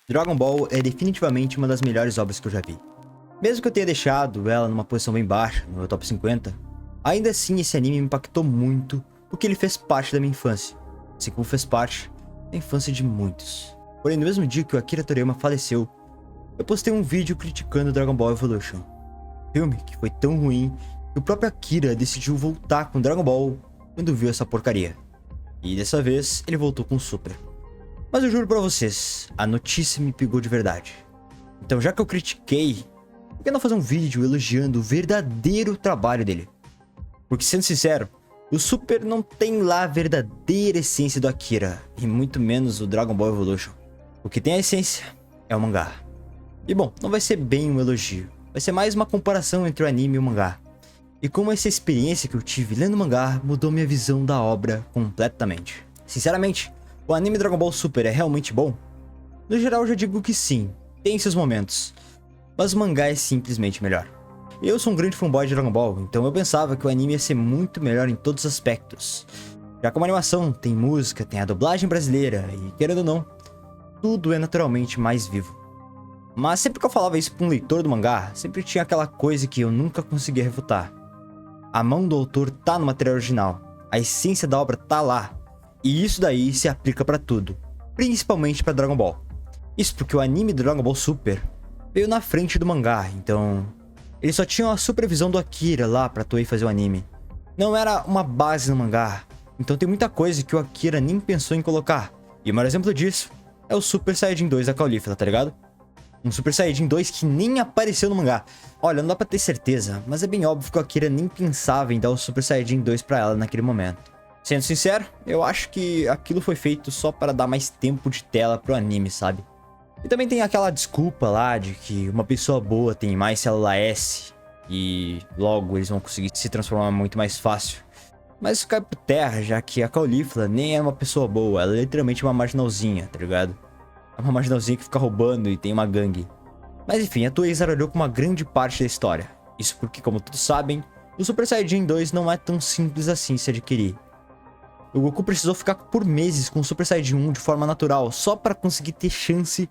Dragon Ball é definitivamente uma das melhores obras que eu já vi. Mesmo que eu tenha deixado ela numa posição bem baixa, no meu top 50, ainda assim esse anime me impactou muito porque ele fez parte da minha infância, assim como fez parte da infância de muitos. Porém, no mesmo dia que o Akira Toriyama faleceu, eu postei um vídeo criticando Dragon Ball Evolution, filme que foi tão ruim que o próprio Akira decidiu voltar com Dragon Ball quando viu essa porcaria. E dessa vez ele voltou com Super. Mas eu juro pra vocês, a notícia me pegou de verdade. Então, já que eu critiquei, por que não fazer um vídeo elogiando o verdadeiro trabalho dele? Porque, sendo sincero, o Super não tem lá a verdadeira essência do Akira, e muito menos o Dragon Ball Evolution. O que tem a essência é o mangá. E bom, não vai ser bem um elogio, vai ser mais uma comparação entre o anime e o mangá. E como essa experiência que eu tive lendo o mangá mudou minha visão da obra completamente. Sinceramente, o anime Dragon Ball Super é realmente bom? No geral eu já digo que sim, tem seus momentos, mas o mangá é simplesmente melhor. Eu sou um grande fanboy de Dragon Ball, então eu pensava que o anime ia ser muito melhor em todos os aspectos. Já como animação, tem música, tem a dublagem brasileira e, querendo ou não, tudo é naturalmente mais vivo. Mas sempre que eu falava isso para um leitor do mangá, sempre tinha aquela coisa que eu nunca conseguia refutar. A mão do autor tá no material original, a essência da obra tá lá. E isso daí se aplica pra tudo, principalmente pra Dragon Ball. Isso porque o anime Dragon Ball Super veio na frente do mangá, então eles só tinham a supervisão do Akira lá pra Toei fazer o anime. Não era uma base no mangá, então tem muita coisa que o Akira nem pensou em colocar. E o maior exemplo disso é o Super Saiyajin 2 da Caulifla, tá ligado? Um Super Saiyajin 2 que nem apareceu no mangá. Olha, não dá pra ter certeza, mas é bem óbvio que o Akira nem pensava em dar o Super Saiyajin 2 pra ela naquele momento. Sendo sincero, eu acho que aquilo foi feito só para dar mais tempo de tela pro anime, sabe? E também tem aquela desculpa lá de que uma pessoa boa tem mais célula S e logo eles vão conseguir se transformar muito mais fácil. Mas isso cai por terra, já que a Caulifla nem é uma pessoa boa, ela é literalmente uma marginalzinha, tá ligado? É uma marginalzinha que fica roubando e tem uma gangue. Mas enfim, a Toei zaralhou com uma grande parte da história. Isso porque, como todos sabem, o Super Saiyajin 2 não é tão simples assim se adquirir. O Goku precisou ficar por meses com o Super Saiyajin 1 de forma natural, só para conseguir ter chance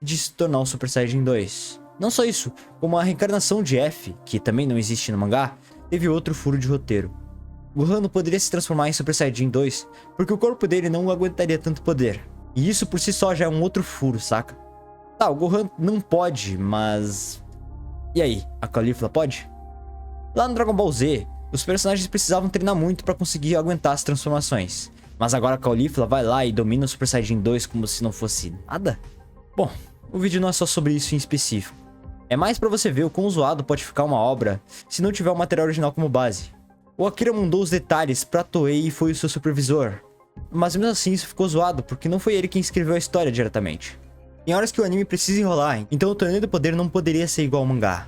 de se tornar o Super Saiyajin 2. Não só isso, como a reencarnação de F, que também não existe no mangá, teve outro furo de roteiro. Gohan não poderia se transformar em Super Saiyajin 2, porque o corpo dele não aguentaria tanto poder. E isso por si só já é um outro furo, saca? Tá, o Gohan não pode, mas... E aí, a Caulifla pode? Lá no Dragon Ball Z, os personagens precisavam treinar muito pra conseguir aguentar as transformações. Mas agora a Caulifla vai lá e domina o Super Saiyajin 2 como se não fosse nada? Bom, o vídeo não é só sobre isso em específico. É mais pra você ver o quão zoado pode ficar uma obra se não tiver o material original como base. O Akira mandou os detalhes pra Toei e foi o seu supervisor. Mas mesmo assim isso ficou zoado porque não foi ele quem escreveu a história diretamente. Tem horas que o anime precisa enrolar, então o torneio do poder não poderia ser igual ao mangá.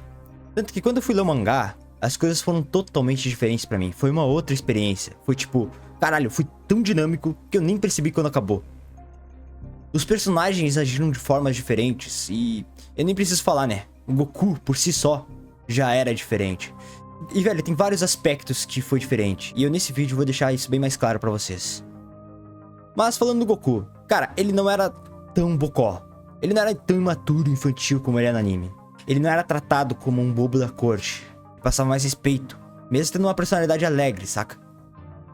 Tanto que quando eu fui ler o mangá, as coisas foram totalmente diferentes pra mim. Foi uma outra experiência. Foi tipo, caralho, foi tão dinâmico que eu nem percebi quando acabou. Os personagens agiram de formas diferentes e eu nem preciso falar, né? O Goku, por si só, já era diferente. E, velho, tem vários aspectos que foi diferente. E eu nesse vídeo vou deixar isso bem mais claro pra vocês. Mas falando do Goku, cara, ele não era tão bocó. Ele não era tão imaturo e infantil como ele é no anime. Ele não era tratado como um bobo da corte. Passava mais respeito, mesmo tendo uma personalidade alegre, saca?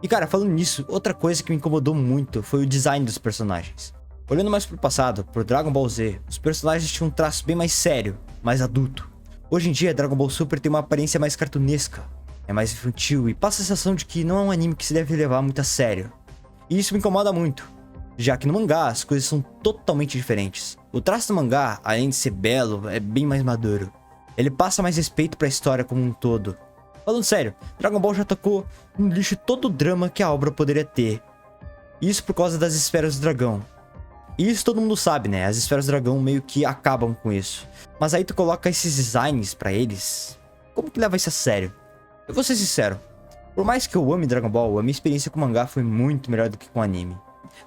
E cara, falando nisso, outra coisa que me incomodou muito foi o design dos personagens. Olhando mais pro passado, pro Dragon Ball Z, os personagens tinham um traço bem mais sério, mais adulto. Hoje em dia, Dragon Ball Super tem uma aparência mais cartunesca, é mais infantil e passa a sensação de que não é um anime que se deve levar muito a sério. E isso me incomoda muito, já que no mangá as coisas são totalmente diferentes. O traço do mangá, além de ser belo, é bem mais maduro. Ele passa mais respeito pra história como um todo. Falando sério, Dragon Ball já tocou no lixo todo o drama que a obra poderia ter. Isso por causa das esferas do dragão. E isso todo mundo sabe, né? As esferas do dragão meio que acabam com isso. Mas aí tu coloca esses designs pra eles. Como que leva isso a sério? Eu vou ser sincero. Por mais que eu ame Dragon Ball, a minha experiência com o mangá foi muito melhor do que com o anime.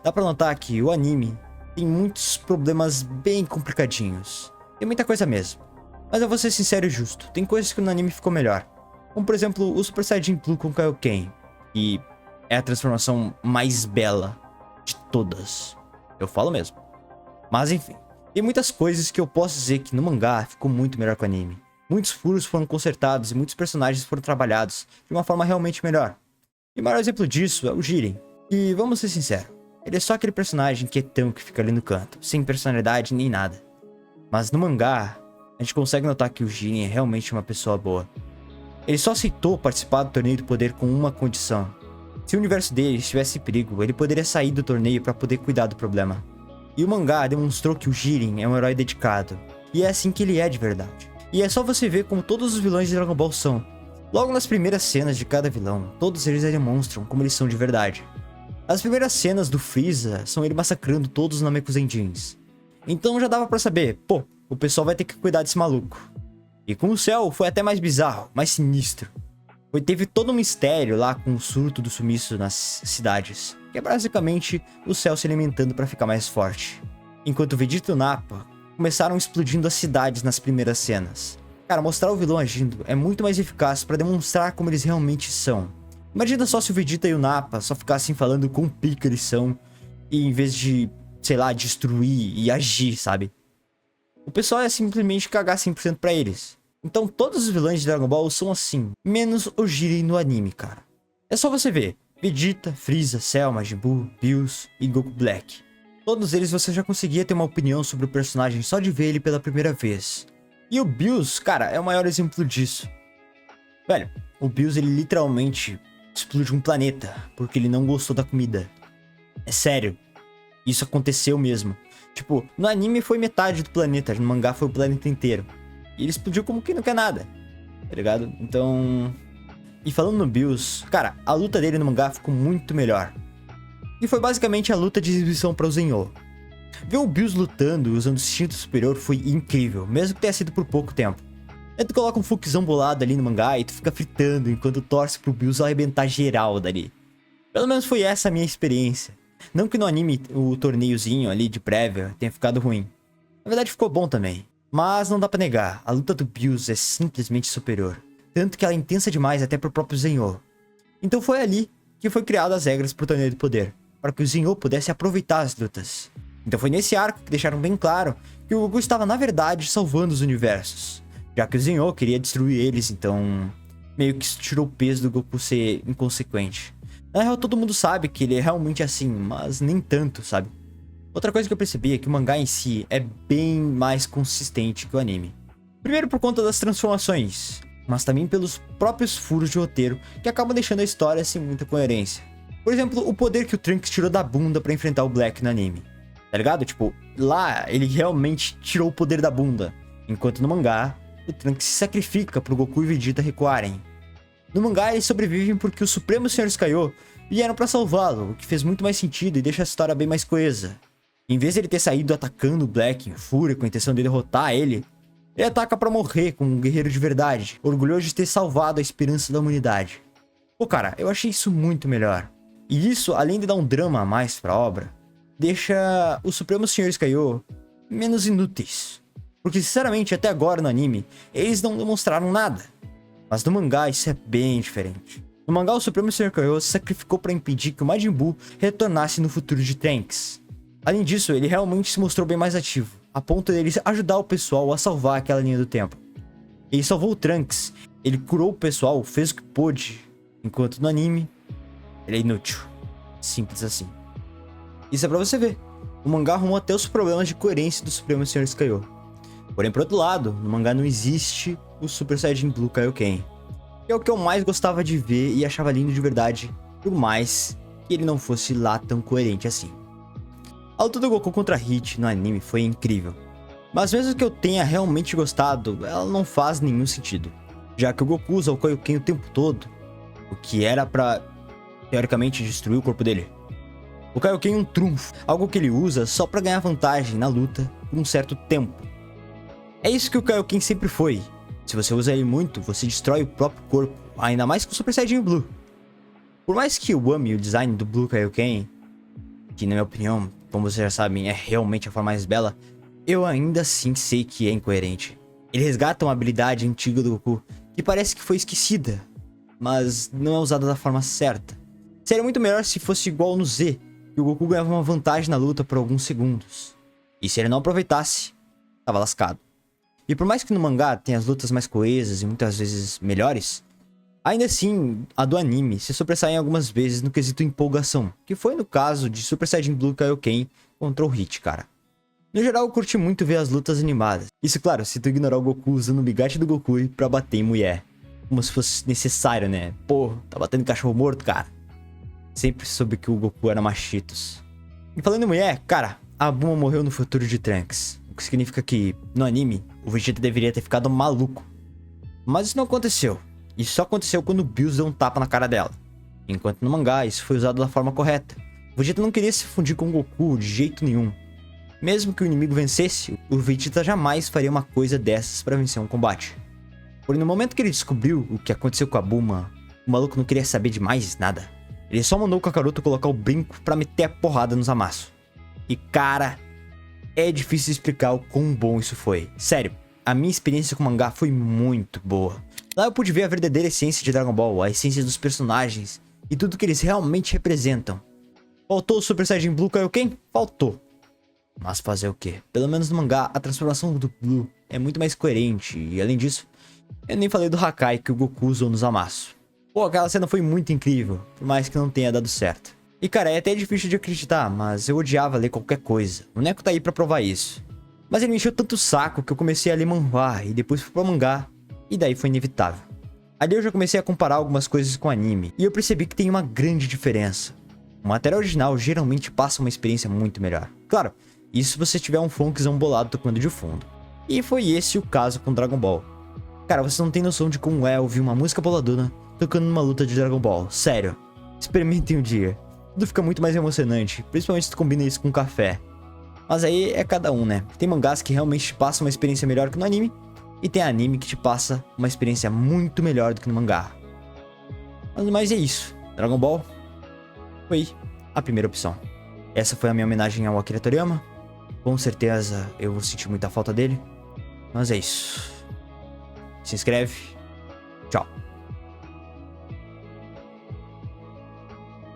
Dá pra notar que o anime tem muitos problemas bem complicadinhos. Tem muita coisa mesmo. Mas eu vou ser sincero e justo, tem coisas que no anime ficou melhor. Como por exemplo, o Super Saiyajin Blue com Kaioken. E é a transformação mais bela de todas. Eu falo mesmo. Mas enfim, Tem muitas coisas que eu posso dizer que no mangá ficou muito melhor que o anime. Muitos furos foram consertados e muitos personagens foram trabalhados de uma forma realmente melhor. E o maior exemplo disso é o Jiren. E vamos ser sinceros, ele é só aquele personagem quietão que fica ali no canto, sem personalidade nem nada. Mas no mangá, a gente consegue notar que o Jiren é realmente uma pessoa boa. Ele só aceitou participar do Torneio do Poder com uma condição. Se o universo dele estivesse em perigo, ele poderia sair do torneio para poder cuidar do problema. E o mangá demonstrou que o Jiren é um herói dedicado. E é assim que ele é de verdade. E é só você ver como todos os vilões de Dragon Ball são. Logo nas primeiras cenas de cada vilão, todos eles demonstram como eles são de verdade. As primeiras cenas do Freeza são ele massacrando todos os Namekusendins. Então já dava pra saber, pô, o pessoal vai ter que cuidar desse maluco. E com o Cell foi até mais bizarro, mais sinistro. Teve todo um mistério lá com o surto do sumiço nas cidades, que é basicamente o Cell se alimentando pra ficar mais forte. Enquanto o Vegeta e o Nappa começaram explodindo as cidades nas primeiras cenas. Cara, mostrar o vilão agindo é muito mais eficaz pra demonstrar como eles realmente são. Imagina só se o Vegeta e o Nappa só ficassem falando com pica eles são, e em vez de, sei lá, destruir e agir, sabe? O pessoal ia simplesmente cagar 100% pra eles. Então todos os vilões de Dragon Ball são assim, menos o Jiren no anime, cara. É só você ver, Vegeta, Freeza, Cell, Majin Buu, Bills e Goku Black. Todos eles você já conseguia ter uma opinião sobre o personagem só de ver ele pela primeira vez. E o Bills, cara, é o maior exemplo disso. Velho, o Bills ele literalmente explode um planeta porque ele não gostou da comida. É sério, isso aconteceu mesmo. Tipo, no anime foi metade do planeta, no mangá foi o planeta inteiro. E ele explodiu como que não quer nada, tá ligado? Então... E falando no Bills, cara, a luta dele no mangá ficou muito melhor. E foi basicamente a luta de exibição para o Zenyo. Ver o Bills lutando usando o instinto superior foi incrível, mesmo que tenha sido por pouco tempo. Aí tu coloca um fuckzão bolado ali no mangá e tu fica fritando enquanto torce pro Bills arrebentar geral dali. Pelo menos foi essa a minha experiência. Não que no anime o torneiozinho ali de prévia tenha ficado ruim. Na verdade ficou bom também. Mas não dá pra negar, a luta do Bills é simplesmente superior. Tanto que ela é intensa demais até pro próprio Zenyo. Então foi ali que foi criadas as regras pro Torneio do Poder, para que o Zenyo pudesse aproveitar as lutas. Então foi nesse arco que deixaram bem claro que o Goku estava na verdade salvando os universos. Já que o Zenyo queria destruir eles, então meio que isso tirou o peso do Goku ser inconsequente. Na real todo mundo sabe que ele é realmente assim, mas nem tanto, sabe? Outra coisa que eu percebi é que o mangá em si é bem mais consistente que o anime. Primeiro por conta das transformações, mas também pelos próprios furos de roteiro que acabam deixando a história sem muita coerência. Por exemplo, o poder que o Trunks tirou da bunda pra enfrentar o Black no anime. Tá ligado? Tipo, lá ele realmente tirou o poder da bunda, enquanto no mangá o Trunks se sacrifica pro Goku e Vegeta recuarem. No mangá eles sobrevivem porque os Supremos Senhores Kaiô vieram pra salvá-lo, o que fez muito mais sentido e deixa a história bem mais coesa. Em vez de ele ter saído atacando o Black em fúria com a intenção de derrotar ele ataca pra morrer como um guerreiro de verdade, orgulhoso de ter salvado a esperança da humanidade. Pô cara, eu achei isso muito melhor. E isso, além de dar um drama a mais pra obra, deixa os Supremos Senhores Kaiô menos inúteis. Porque sinceramente, até agora no anime, eles não demonstraram nada. Mas no mangá isso é bem diferente. No mangá o Supremo Senhor Kaiô se sacrificou pra impedir que o Majin Buu retornasse no futuro de Trunks. Além disso, ele realmente se mostrou bem mais ativo, a ponto dele ajudar o pessoal a salvar aquela linha do tempo. Ele salvou o Trunks, ele curou o pessoal, fez o que pôde, enquanto no anime, ele é inútil. Simples assim. Isso é pra você ver. O mangá arrumou até os problemas de coerência do Supremo Senhor Kaiô. Porém, por outro lado, no mangá não existe o Super Saiyajin Blue Kaioken, que é o que eu mais gostava de ver e achava lindo de verdade, por mais que ele não fosse lá tão coerente assim. A luta do Goku contra Hit no anime foi incrível, mas mesmo que eu tenha realmente gostado, ela não faz nenhum sentido, já que o Goku usa o Kaioken o tempo todo, o que era pra, teoricamente, destruir o corpo dele. O Kaioken é um trunfo, algo que ele usa só pra ganhar vantagem na luta por um certo tempo. É isso que o Kaioken sempre foi. Se você usa ele muito, você destrói o próprio corpo, ainda mais com o Super Saiyajin Blue. Por mais que eu ame o design do Blue Kaioken, que na minha opinião, como vocês já sabem, é realmente a forma mais bela, eu ainda assim sei que é incoerente. Ele resgata uma habilidade antiga do Goku, que parece que foi esquecida, mas não é usada da forma certa. Seria muito melhor se fosse igual no Z, que o Goku ganhava uma vantagem na luta por alguns segundos. E se ele não aproveitasse, tava lascado. E por mais que no mangá tenha as lutas mais coesas e muitas vezes melhores, ainda assim, a do anime se sobressai algumas vezes no quesito empolgação, que foi no caso de Super Saiyajin Blue Kaioken contra o Hit, cara. No geral, eu curti muito ver as lutas animadas. Isso, claro, se tu ignorar o Goku usando o Bigate do Goku pra bater em mulher. Como se fosse necessário, né? Pô, tá batendo em cachorro morto, cara. Sempre soube que o Goku era machitos. E falando em mulher, cara, a Bulma morreu no futuro de Trunks. O que significa que, no anime, o Vegeta deveria ter ficado maluco. Mas isso não aconteceu. Isso só aconteceu quando o Bills deu um tapa na cara dela. Enquanto no mangá, isso foi usado da forma correta. O Vegeta não queria se fundir com o Goku de jeito nenhum. Mesmo que o inimigo vencesse, o Vegeta jamais faria uma coisa dessas pra vencer um combate. Porém, no momento que ele descobriu o que aconteceu com a Bulma, o maluco não queria saber de mais nada. Ele só mandou o Kakaroto colocar o brinco pra meter a porrada nos Zamasu. E cara, é difícil explicar o quão bom isso foi. Sério, a minha experiência com o mangá foi muito boa. Lá eu pude ver a verdadeira essência de Dragon Ball, a essência dos personagens e tudo que eles realmente representam. Faltou o Super Saiyajin Blue Kaioken? Faltou. Mas fazer o quê? Pelo menos no mangá, a transformação do Blue é muito mais coerente. E além disso, eu nem falei do Hakai que o Goku usou no Zamasu. Pô, aquela cena foi muito incrível, por mais que não tenha dado certo. E cara, é até difícil de acreditar, mas eu odiava ler qualquer coisa. O Neko tá aí pra provar isso. Mas ele me encheu tanto o saco que eu comecei a ler manhwa e depois fui pro mangá. E daí foi inevitável. Ali eu já comecei a comparar algumas coisas com anime. E eu percebi que tem uma grande diferença. O material original geralmente passa uma experiência muito melhor. Claro, isso se você tiver um funkzão bolado tocando de fundo. E foi esse o caso com Dragon Ball. Cara, vocês não tem noção de como é ouvir uma música boladona tocando numa luta de Dragon Ball. Sério. Experimentem um dia. Tudo fica muito mais emocionante, principalmente se tu combina isso com café. Mas aí é cada um, né? Tem mangás que realmente te passam uma experiência melhor que no anime. E tem anime que te passa uma experiência muito melhor do que no mangá. Mas é isso. Dragon Ball foi a primeira opção. Essa foi a minha homenagem ao Akira Toriyama. Com certeza eu vou sentir muita falta dele. Mas é isso. Se inscreve. Tchau.